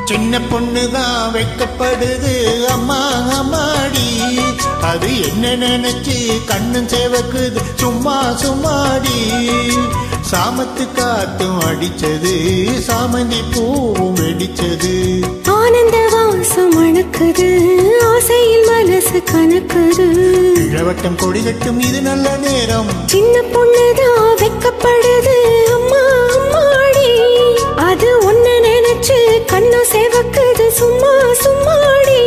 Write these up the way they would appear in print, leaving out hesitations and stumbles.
சின்ன பொண்ணுதான் வெக்கப்படுது அம்மா அம்மாடி, அது என்ன நினைச்சு கண்ணும் சேவக்குது சும்மா சும்மாடி. சாமத்து காத்தும் அடிச்சது, சாமந்தி பூவும் வெடிச்சது. ஆனந்த வாசம் அணுக்குது, ஆசையில் மனசு கணக்குது. இளவட்டம் கொடிகட்டும் இது நல்ல நேரம். சின்ன பொண்ணுதான் வெக்கப்படுது அம்மா அம்மாடி, அது ஒன்ன நினைச்சு கண்ணு சேவக்குது சும்மா சும்மாடி.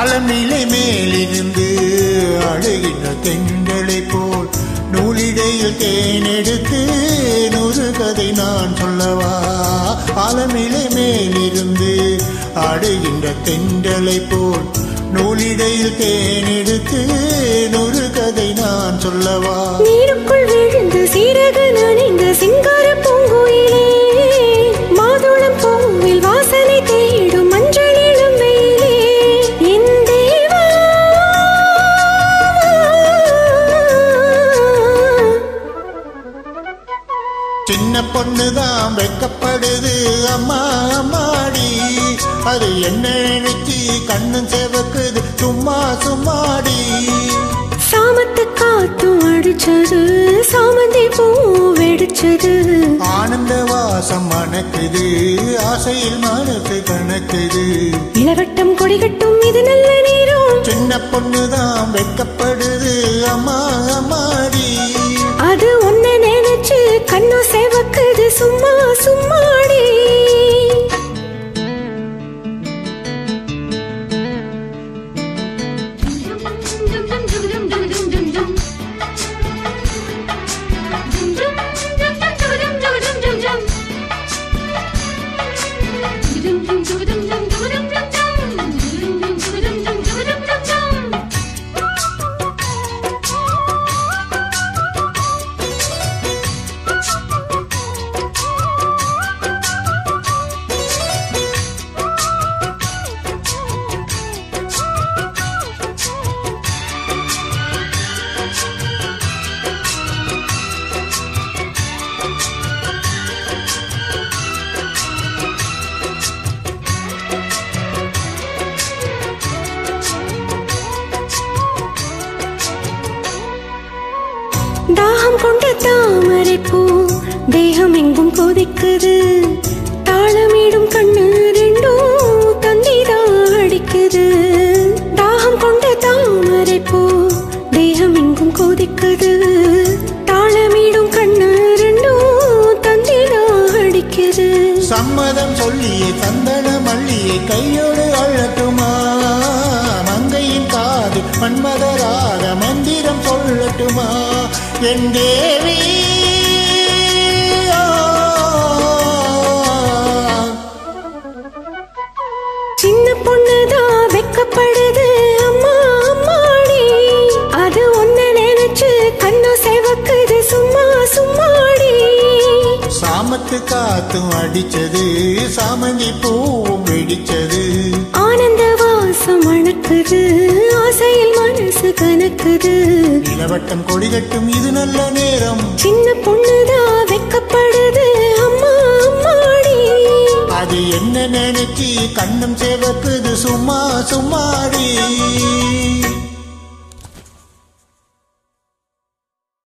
ஆலமிலை மேலிருந்து அழுகின்ற தெங்களை போல் நூலிடையில் தேனெடுத்து நூறு கதை நான் சொல்லவா. ஆலமிலை மேலிருந்து அழுகின்ற தெங்களை போல் நூலிடையில் தேனெடுத்து நூறு கதை நான் சொல்லவா. நீருக்குள் விழுந்து சீரக நனைந்த சிங்கார பூங்குயிலே, மாதுளம் பூவில் வாசனை தேடும் மஞ்சள் இளம் வெயிலே, என் தேவா. சின்ன பொண்ணுதான் வெக்கப்படுது அம்மா அம்மாடி, அது என்ன நினைச்சு கண்ணும் சேவக்குது சும்மா சும்மாடி. சாமத்து காத்தும் அடிச்சது, சாமந்தி பூ வெடிச்சது. ஆனந்த வாசம் மணக்குது, ஆசையில் மனசு கணக்குது. இளவட்டம் கொடிகட்டும் இது நல்ல நேரம். சின்ன பொண்ணுதான் வெக்கப்படுது அம்மா அம்மாடி, அது ஒன்ன நினைச்சு கண்ணு சேவக்குது சும்மா சும்மாடி. தாகம் கொண்ட தாமரை பூ தேகம் எங்கும் கொதிக்குது, தாளமிடும் கண்ணு ரெண்டும் தந்திதான் அடிக்குது. தாகம் கொண்ட தாமரை பூ தேகம் எங்கும் கொதிக்குது, தாளமிடும் கண்ணு ரெண்டும் தந்திதான் அடிக்குது. சம்மதம் சொல்லியே சந்தன மல்லியை கையோடு அழட்டுமா, மங்கையின் காது மன்மதராக மந்திரம் சொல்லட்டுமா. என் தேவி சின்ன பொண்ணுதான் வெக்கப்படுது அம்மா அம்மாடி, அது ஒன்ன நினைச்சு கண்ணு சேவக்குது சும்மா சும்மாடி. சாமத்து காத்தும் அடிச்சது, சாமந்தி பூவும் வெடிச்சது. ஆனந்த வாசம் அணுக்குது, ஆசையில் மனசு கணக்குது. இளவட்டம் கொடிகட்டும் இது நல்ல நேரம். சின்ன பொண்ணுதான் வெக்கப்படுது அம்மா அம்மாடி, அது என்ன நினைச்சு கண்ணும் சேவக்குது சும்மா சும்மாடி.